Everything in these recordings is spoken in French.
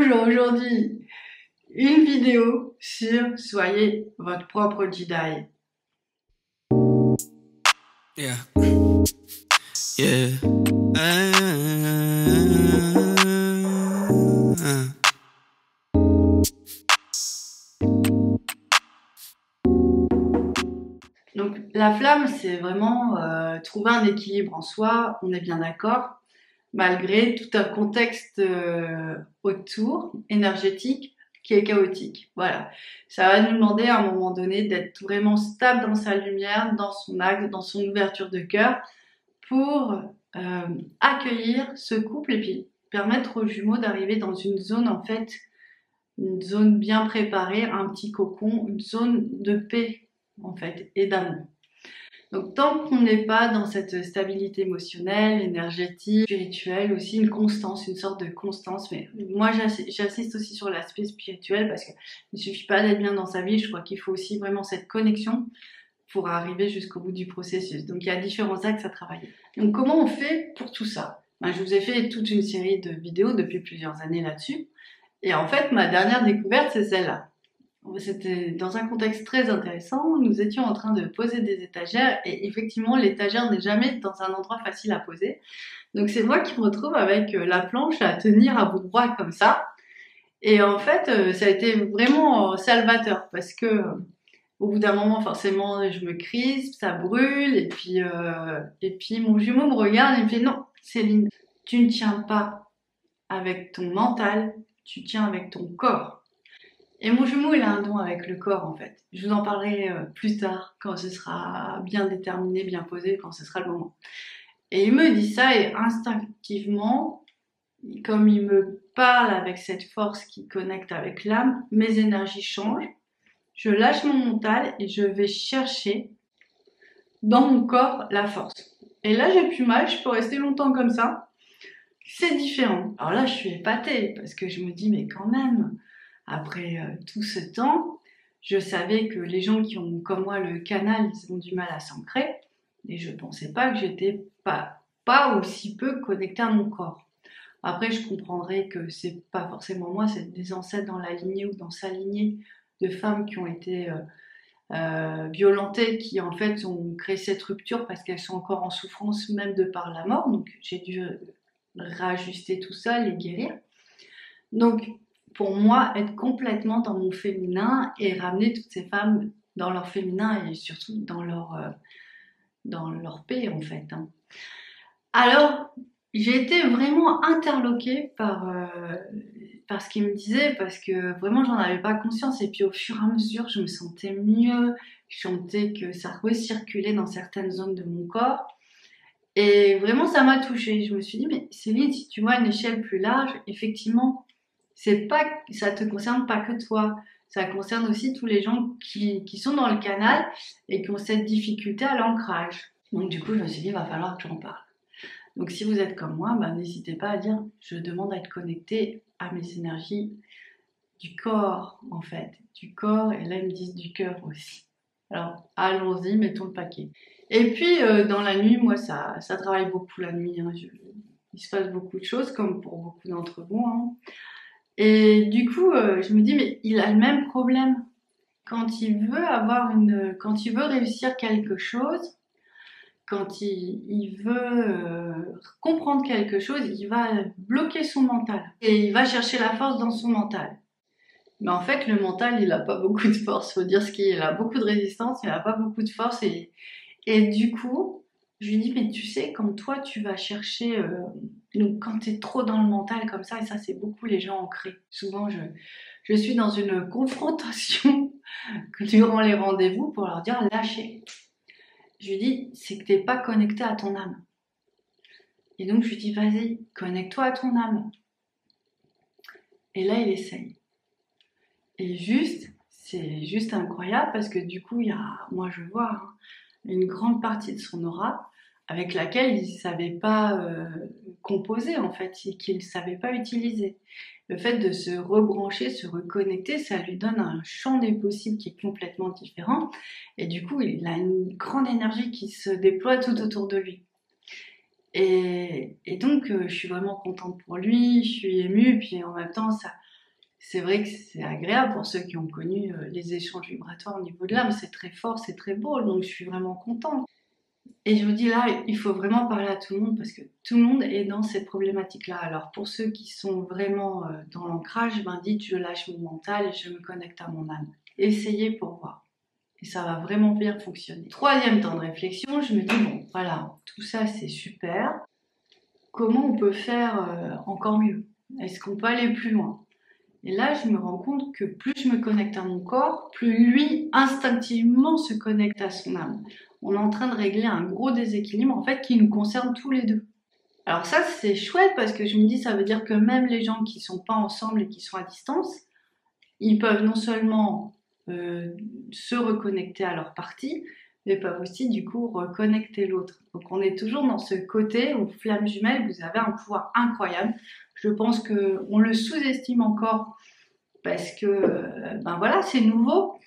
Aujourd'hui une vidéo sur soyez votre propre Jedi. Yeah. Yeah. Donc la flamme, c'est vraiment trouver un équilibre en soi, on est bien d'accord, malgré tout un contexte autour, énergétique, qui est chaotique. Voilà. Ça va nous demander à un moment donné d'être vraiment stable dans sa lumière, dans son axe, dans son ouverture de cœur, pour accueillir ce couple et puis permettre aux jumeaux d'arriver dans une zone, en fait, une zone bien préparée, un petit cocon, une zone de paix, en fait, et d'amour. Donc tant qu'on n'est pas dans cette stabilité émotionnelle, énergétique, spirituelle, aussi une constance, une sorte de constance. Mais moi j'assiste aussi sur l'aspect spirituel parce qu'il ne suffit pas d'être bien dans sa vie, je crois qu'il faut aussi vraiment cette connexion pour arriver jusqu'au bout du processus. Donc il y a différents axes à travailler. Donc comment on fait pour tout ça? Je vous ai fait toute une série de vidéos depuis plusieurs années là-dessus. Et en fait, ma dernière découverte, c'est celle-là. C'était dans un contexte très intéressant. Nous étions en train de poser des étagères et effectivement, l'étagère n'est jamais dans un endroit facile à poser. Donc c'est moi qui me retrouve avec la planche à tenir à bout de bras comme ça. Et en fait, ça a été vraiment salvateur parce que au bout d'un moment, forcément, je me crispe, ça brûle et puis mon jumeau me regarde et me fait non, Céline, tu ne tiens pas avec ton mental, tu tiens avec ton corps. Et mon jumeau, il a un don avec le corps, en fait. Je vous en parlerai plus tard, quand ce sera bien déterminé, bien posé, quand ce sera le moment. Et il me dit ça, et instinctivement, comme il me parle avec cette force qui connecte avec l'âme, mes énergies changent. Je lâche mon mental et je vais chercher dans mon corps la force. Et là, j'ai plus mal, je peux rester longtemps comme ça. C'est différent. Alors là, je suis épatée, parce que je me dis, mais quand même... Après tout ce temps, je savais que les gens qui ont, comme moi, le canal, ils ont du mal à s'ancrer. Et je pensais pas que j'étais pas aussi peu connectée à mon corps. Après, je comprendrais que c'est pas forcément moi, c'est des ancêtres dans la lignée ou dans sa lignée de femmes qui ont été violentées, qui en fait ont créé cette rupture parce qu'elles sont encore en souffrance même de par la mort. Donc j'ai dû réajuster tout ça, les guérir. Donc pour moi, être complètement dans mon féminin et ramener toutes ces femmes dans leur féminin et surtout dans leur paix, en fait. Alors, j'ai été vraiment interloquée par ce qu'il me disait, parce que vraiment, j'en avais pas conscience. Et puis, au fur et à mesure, je me sentais mieux. Je sentais que ça recirculait dans certaines zones de mon corps. Et vraiment, ça m'a touchée. Je me suis dit, mais Céline, si tu vois une échelle plus large, effectivement, ça te concerne pas que toi, ça concerne aussi tous les gens qui sont dans le canal et qui ont cette difficulté à l'ancrage. Donc du coup, je me suis dit, il va falloir que j'en parle. Donc si vous êtes comme moi, n'hésitez pas à dire, je demande à être connecté à mes énergies du corps, en fait, du corps, et là ils me disent du cœur aussi. Alors allons-y, mettons le paquet. Et puis dans la nuit, moi ça travaille beaucoup la nuit, il se passe beaucoup de choses, comme pour beaucoup d'entre vous. Et du coup, je me dis, mais il a le même problème. Quand il veut réussir quelque chose, quand il veut comprendre quelque chose, il va bloquer son mental. Et il va chercher la force dans son mental. Mais en fait, le mental, il a pas beaucoup de force. Faut dire ce qu'il a beaucoup de résistance, il a pas beaucoup de force. Et du coup, je lui dis, mais tu sais, quand toi, tu vas chercher... donc quand tu es trop dans le mental comme ça, et ça c'est beaucoup les gens ancrés. Souvent je suis dans une confrontation durant les rendez-vous pour leur dire lâchez. Je lui dis c'est que tu n'es pas connecté à ton âme. Et donc je lui dis vas-y, connecte-toi à ton âme. Et là il essaye. Et c'est juste incroyable parce que du coup moi je vois une grande partie de son aura avec laquelle il ne savait pas composer en fait, et qu'il ne savait pas utiliser. Le fait de se rebrancher, se reconnecter, ça lui donne un champ des possibles qui est complètement différent. Et du coup, il a une grande énergie qui se déploie tout autour de lui. Et donc, je suis vraiment contente pour lui, je suis émue, puis en même temps, c'est vrai que c'est agréable pour ceux qui ont connu les échanges vibratoires au niveau de l'âme, c'est très fort, c'est très beau, donc je suis vraiment contente. Et je me dis là, il faut vraiment parler à tout le monde parce que tout le monde est dans cette problématique-là. Alors pour ceux qui sont vraiment dans l'ancrage, ben dites je lâche mon mental et je me connecte à mon âme. Essayez pour voir. Et ça va vraiment bien fonctionner. Troisième temps de réflexion, je me dis bon, voilà, tout ça c'est super. Comment on peut faire encore mieux? Est-ce qu'on peut aller plus loin? Et là, je me rends compte que plus je me connecte à mon corps, plus lui, instinctivement, se connecte à son âme. On est en train de régler un gros déséquilibre, en fait, qui nous concerne tous les deux. Alors ça, c'est chouette parce que je me dis, ça veut dire que même les gens qui sont pas ensemble et qui sont à distance, ils peuvent non seulement se reconnecter à leur partie, mais peuvent aussi, du coup, reconnecter l'autre. Donc on est toujours dans ce côté où, flamme jumelle, vous avez un pouvoir incroyable. Je pense qu'on le sous-estime encore parce que ben voilà, c'est nouveau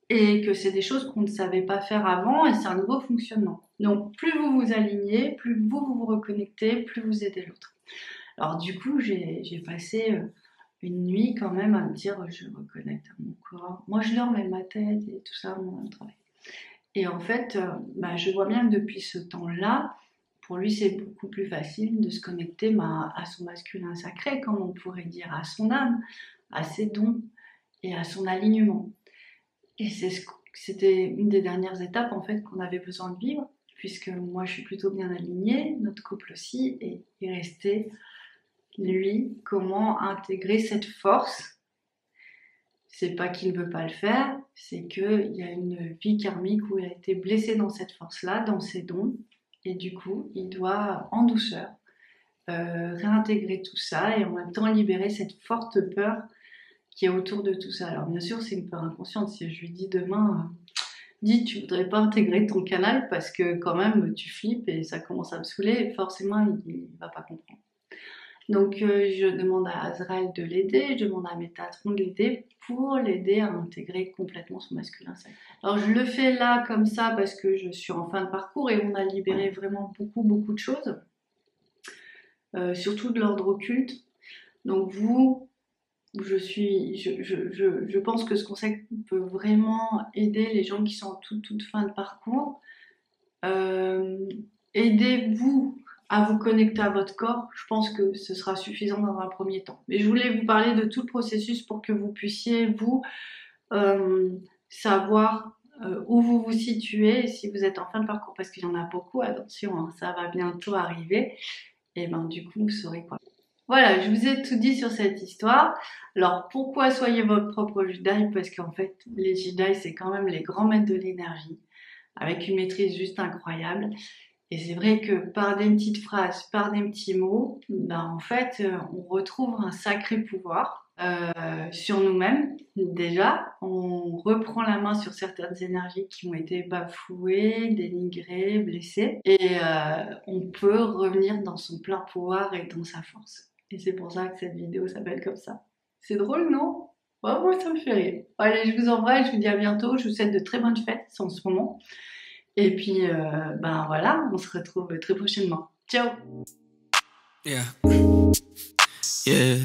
et que c'est des choses qu'on ne savait pas faire avant et c'est un nouveau fonctionnement. Donc plus vous vous alignez, plus vous vous reconnectez, plus vous aidez l'autre. Alors du coup, j'ai passé une nuit quand même à me dire je me reconnecte à mon corps. Moi je dors même ma tête et tout ça, mon travail. Et en fait, ben, je vois bien que depuis ce temps-là, pour lui, c'est beaucoup plus facile de se connecter à son masculin sacré, comme on pourrait dire, à son âme, à ses dons et à son alignement. Et c'était une des dernières étapes en fait qu'on avait besoin de vivre, puisque moi je suis plutôt bien alignée, notre couple aussi, et il restait lui comment intégrer cette force. C'est pas qu'il ne veut pas le faire, c'est qu'il y a une vie karmique où il a été blessé dans cette force-là, dans ses dons, et du coup il doit en douceur réintégrer tout ça et en même temps libérer cette forte peur qui est autour de tout ça. Alors bien sûr, c'est une peur inconsciente. Si je lui dis demain, dis tu voudrais pas intégrer ton canal parce que quand même tu flippes et ça commence à me saouler, forcément il va pas comprendre. Donc je demande à Azraël de l'aider, je demande à Métatron de l'aider pour l'aider à intégrer complètement son masculin sacré. Alors je le fais là comme ça parce que je suis en fin de parcours et on a libéré vraiment beaucoup de choses, surtout de l'ordre occulte. Donc je pense que ce conseil peut vraiment aider les gens qui sont en toute fin de parcours. Aidez-vous à vous connecter à votre corps. Je pense que ce sera suffisant dans un premier temps. Mais je voulais vous parler de tout le processus pour que vous puissiez, vous, savoir où vous vous situez et si vous êtes en fin de parcours. Parce qu'il y en a beaucoup, attention, hein, ça va bientôt arriver. Et ben du coup, vous saurez quoi. Voilà, je vous ai tout dit sur cette histoire. Alors, pourquoi soyez votre propre Jedi? Parce qu'en fait, les Jedi, c'est quand même les grands maîtres de l'énergie, avec une maîtrise juste incroyable. Et c'est vrai que par des petites phrases, par des petits mots, ben en fait, on retrouve un sacré pouvoir sur nous-mêmes. Déjà, on reprend la main sur certaines énergies qui ont été bafouées, dénigrées, blessées. Et on peut revenir dans son plein pouvoir et dans sa force. Et c'est pour ça que cette vidéo s'appelle comme ça. C'est drôle, non? Ouais, moi, ça me fait rire. Allez, je vous embrasse, je vous dis à bientôt. Je vous souhaite de très bonnes fêtes en ce moment. Et puis, ben voilà, on se retrouve très prochainement. Ciao! Yeah. Yeah.